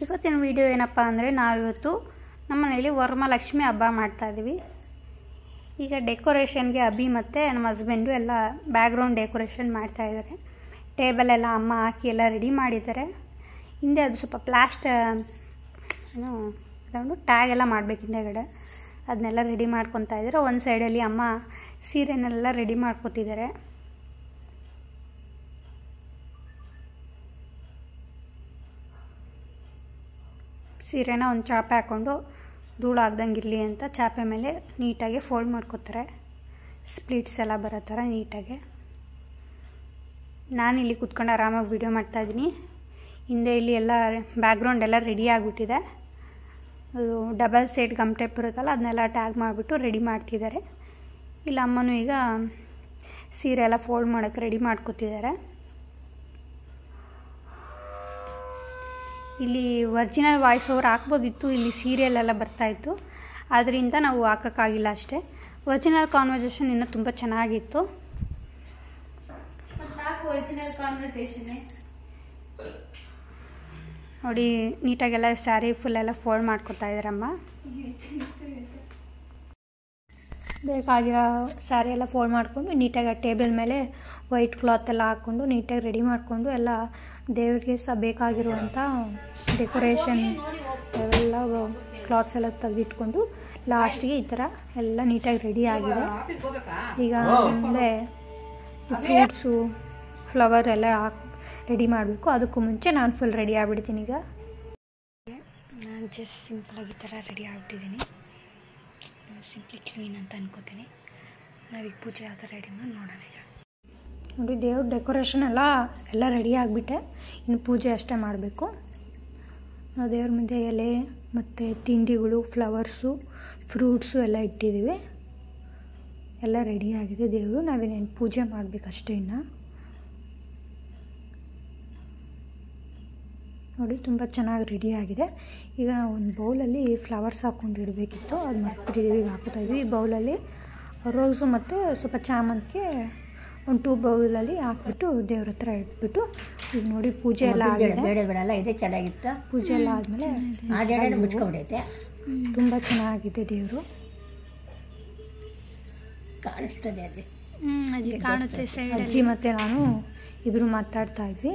ಇವತ್ತಿನ ವಿಡಿಯೋ ಏನಪ್ಪ ಅಂದರೆ ನಾವಿವತ್ತು ನಮ್ಮ ಮನೆಯಲ್ಲಿ ವರಮಹಾಲಕ್ಷ್ಮಿ ಹಬ್ಬ ಮಾಡ್ತಾಯಿದ್ದೀವಿ. ಈಗ ಡೆಕೋರೇಷನ್ಗೆ ಅಭಿ ಮತ್ತು ನಮ್ಮ ಹಸ್ಬೆಂಡು ಎಲ್ಲ ಬ್ಯಾಕ್ಗ್ರೌಂಡ್ ಡೆಕೋರೇಷನ್ ಮಾಡ್ತಾಯಿದ್ದಾರೆ. ಟೇಬಲ್ ಎಲ್ಲ ಅಮ್ಮ ಹಾಕಿ ಎಲ್ಲ ರೆಡಿ ಮಾಡಿದ್ದಾರೆ. ಹಿಂದೆ ಅದು ಸ್ವಲ್ಪ ಅದೊಂದು ಟ್ಯಾಗ್ ಎಲ್ಲ ಮಾಡಬೇಕು ಹಿಂದೆಗಡೆ, ಅದನ್ನೆಲ್ಲ ರೆಡಿ ಮಾಡ್ಕೊತಾ ಇದ್ದಾರೆ. ಒಂದು ಸೈಡಲ್ಲಿ ಅಮ್ಮ ಸೀರೆನೆಲ್ಲ ರೆಡಿ ಮಾಡ್ಕೊತಿದ್ದಾರೆ. ಸೀರೆನ ಒಂದು ಚಾಪೆ ಹಾಕ್ಕೊಂಡು ಧೂಳು ಆಗ್ದಂಗಿರಲಿ ಅಂತ ಚಾಪೆ ಮೇಲೆ ನೀಟಾಗಿ ಫೋಲ್ಡ್ ಮಾಡ್ಕೊತಾರೆ. ಸ್ಪ್ಲಿಟ್ಸ್ ಎಲ್ಲ ಬರೋ ಥರ ನೀಟಾಗಿ. ನಾನಿಲ್ಲಿ ಕೂತ್ಕೊಂಡು ಆರಾಮಾಗಿ ವಿಡಿಯೋ ಮಾಡ್ತಾಯಿದ್ದೀನಿ. ಹಿಂದೆ ಇಲ್ಲಿ ಎಲ್ಲ ಬ್ಯಾಕ್ಗ್ರೌಂಡ್ ಎಲ್ಲ ರೆಡಿ ಆಗಿಬಿಟ್ಟಿದೆ. ಅದು ಡಬಲ್ ಸೈಡ್ ಗಮ್ ಟೇಪ್ ಬರುತ್ತಲ್ಲ, ಅದನ್ನೆಲ್ಲ ಟ್ಯಾಗ್ ಮಾಡಿಬಿಟ್ಟು ರೆಡಿ ಮಾಡ್ತಿದ್ದಾರೆ. ಇಲ್ಲಿ ಅಮ್ಮನೂ ಈಗ ಸೀರೆ ಎಲ್ಲ ಫೋಲ್ಡ್ ಮಾಡೋಕ್ಕೆ ರೆಡಿ ಮಾಡ್ಕೊತಿದ್ದಾರೆ. ಇಲ್ಲಿ ಒರಿಜಿನಲ್ ವಾಯ್ಸ್ ಓವರ್ ಹಾಕ್ಬೋದಿತ್ತು, ಇಲ್ಲಿ ಸೀರಿಯಲೆಲ್ಲ ಬರ್ತಾಯಿತ್ತು, ಆದ್ದರಿಂದ ನಾವು ಹಾಕೋಕ್ಕಾಗಿಲ್ಲ ಅಷ್ಟೇ. ಒರಿಜಿನಲ್ ಕಾನ್ವರ್ಸೇಷನ್ ಇನ್ನೂ ತುಂಬ ಚೆನ್ನಾಗಿತ್ತು. ಒರಿಜಿನಲ್ ಕಾನ್ವರ್ಸೇಷನ್ನೇ ನೋಡಿ, ನೀಟಾಗೆಲ್ಲ ಸ್ಯಾರಿ ಫುಲ್ಲೆಲ್ಲ ಫೋಲ್ಡ್ ಮಾಡ್ಕೊತಾ ಇದ್ದಾರಮ್ಮ. ಬೇಕಾಗಿರೋ ಸ್ಯಾರಿ ಎಲ್ಲ ಫೋಲ್ಡ್ ಮಾಡಿಕೊಂಡು ನೀಟಾಗಿ ಟೇಬಲ್ ಮೇಲೆ ವೈಟ್ ಕ್ಲಾತ್ ಎಲ್ಲ ಹಾಕ್ಕೊಂಡು ನೀಟಾಗಿ ರೆಡಿ ಮಾಡಿಕೊಂಡು ಎಲ್ಲ ದೇವರಿಗೆ ಸಹ ಬೇಕಾಗಿರುವಂಥ ಡೆಕೋರೇಷನ್ ಎಲ್ಲ ಕ್ಲಾತ್ಸ್ ಎಲ್ಲ ತೆಗೆದಿಟ್ಕೊಂಡು ಲಾಸ್ಟಿಗೆ ಈ ಥರ ಎಲ್ಲ ನೀಟಾಗಿ ರೆಡಿ ಆಗಿದೆ. ಈಗ ಮುಂದೆ ಫ್ರೂಟ್ಸು ಫ್ಲವರ್ ಎಲ್ಲ ರೆಡಿ ಮಾಡಬೇಕು. ಅದಕ್ಕೂ ಮುಂಚೆ ನಾನು ಫುಲ್ ರೆಡಿ ಆಗಿಬಿಡ್ತೀನಿ. ಈಗ ನಾನು ಜಸ್ಟ್ ಸಿಂಪಲಾಗಿ ಈ ಥರ ರೆಡಿ ಆಗಿಬಿಟ್ಟಿದ್ದೀನಿ. ಸಿಂಪ್ಲಿ ಕ್ಲೀನ್ ಅಂತ ಅನ್ಕೋತೀನಿ. ನಾವೀಗ ಪೂಜೆ ಯಾವ ಥರ ರೆಡಿ ಮಾಡಿ ನೋಡೋಣ. ಈಗ ನೋಡಿ, ದೇವ್ರ ಡೆಕೋರೇಷನ್ ಎಲ್ಲ ರೆಡಿ ಆಗಿಬಿಟ್ಟೆ. ಇನ್ನು ಪೂಜೆ ಅಷ್ಟೇ ಮಾಡಬೇಕು. ನಾವು ದೇವ್ರ ಮುಂದೆ ಎಲೆ ಮತ್ತು ತಿಂಡಿಗಳು, ಫ್ಲವರ್ಸು, ಫ್ರೂಟ್ಸು ಎಲ್ಲ ಇಟ್ಟಿದ್ದೀವಿ. ಎಲ್ಲ ರೆಡಿ ಆಗಿದೆ ದೇವರು. ನಾವೇನೇನು ಪೂಜೆ ಮಾಡಬೇಕಷ್ಟೇ. ಇನ್ನು ನೋಡಿ, ತುಂಬ ಚೆನ್ನಾಗಿ ರೆಡಿ ಆಗಿದೆ. ಈಗ ನಾವು ಒಂದು ಬೌಲಲ್ಲಿ ಫ್ಲವರ್ಸ್ ಹಾಕ್ಕೊಂಡು ಇಡಬೇಕಿತ್ತು, ಅದು ಮರ್ತಿದ್ದೀವಿ. ಈಗ ಹಾಕ್ತಾಯಿದ್ವಿ. ಈ ಬೌಲಲ್ಲಿ ರೋಸು ಮತ್ತು ಸ್ವಲ್ಪ ಚಾಮಂತಿಗೆ ಒಂದು 2 ಬೌಲಲ್ಲಿ ಹಾಕ್ಬಿಟ್ಟು ದೇವ್ರ ಹತ್ರ ಇಟ್ಬಿಟ್ಟು ಈಗ ನೋಡಿ ಪೂಜೆ ಎಲ್ಲ ಆಗಿದೆ. ಚೆನ್ನಾಗಿತ್ತು. ಪೂಜೆ ಎಲ್ಲ ಆದಮೇಲೆ ತುಂಬ ಚೆನ್ನಾಗಿದೆ ದೇವರು. ಕಾಣಿಸ್ತದೆ ಅದು. ಅಜ್ಜಿ ಕಾಣುತ್ತೆ. ಅಜ್ಜಿ ಮತ್ತು ನಾನು ಇಬ್ಬರು ಮಾತಾಡ್ತಾ ಇದ್ವಿ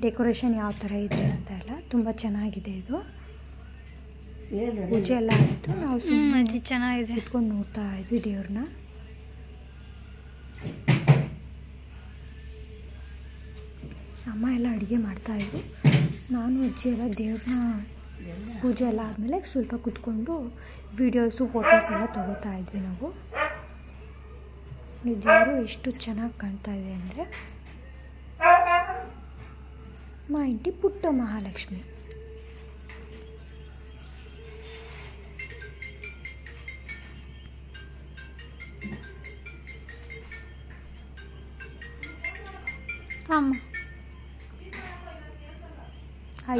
ಡೆಕೋರೇಷನ್ ಯಾವ ಥರ ಇದೆ ಅಂತ ಎಲ್ಲ. ತುಂಬ ಚೆನ್ನಾಗಿದೆ ಇದು. ಪೂಜೆ ಎಲ್ಲ ಆಯಿತು. ನಾವು ಅಜ್ಜಿ ಚೆನ್ನಾಗಿದೆ ಇಟ್ಕೊಂಡು ನೋಡ್ತಾ ಇದ್ವಿ ದೇವ್ರನ್ನ. ಅಮ್ಮ ಎಲ್ಲ ಅಡುಗೆ ಮಾಡ್ತಾಯಿದ್ವಿ. ನಾನು ಅಜ್ಜಿ ಎಲ್ಲ ದೇವ್ರನ್ನ ಪೂಜೆ ಎಲ್ಲ ಆದಮೇಲೆ ಸ್ವಲ್ಪ ಕೂತ್ಕೊಂಡು ವೀಡಿಯೋಸು ಫೋಟೋಸ್ ಎಲ್ಲ ತೊಗೋತಾ ಇದ್ವಿ ನಾವು. ದೇವರು ಎಷ್ಟು ಚೆನ್ನಾಗಿ ಕಾಣ್ತಾ ಇದೆ ಅಂದರೆ మా ఇంటి పుట్ట మహాలక్ష్మి. ಅಮ್ಮ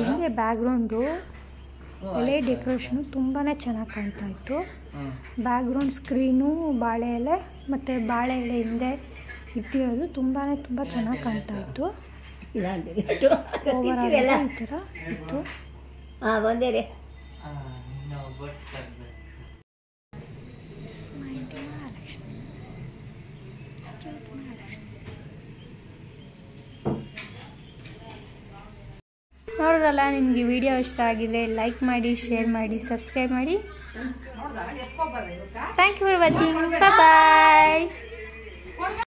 ಹಿಂದೆ ಬ್ಯಾಕ್ಗ್ರೌಂಡು ಎಲೆ ಡೆಕೋರೇಷನು ತುಂಬಾ ಚೆನ್ನಾಗಿ ಕಾಣ್ತಾ ಇತ್ತು. ಬ್ಯಾಕ್ಗ್ರೌಂಡ್ ಸ್ಕ್ರೀನು ಬಾಳೆ ಎಲೆ ಮತ್ತು ಬಾಳೆ ಎಲೆ ಹಿಂದೆ ಇಟ್ಟಿರೋದು ತುಂಬ ಚೆನ್ನಾಗಿ ಕಾಣ್ತಾ ಇತ್ತು. ಓವರಾಲ್ ಈ ಥರ ಇತ್ತು. ನೋಡೋದಲ್ಲ, ನಿಮಗೆ ವಿಡಿಯೋ ಇಷ್ಟ ಆಗಿದೆ ಲೈಕ್ ಮಾಡಿ, ಶೇರ್ ಮಾಡಿ, ಸಬ್ಸ್ಕ್ರೈಬ್ ಮಾಡಿ. Thank you for watching. Bye.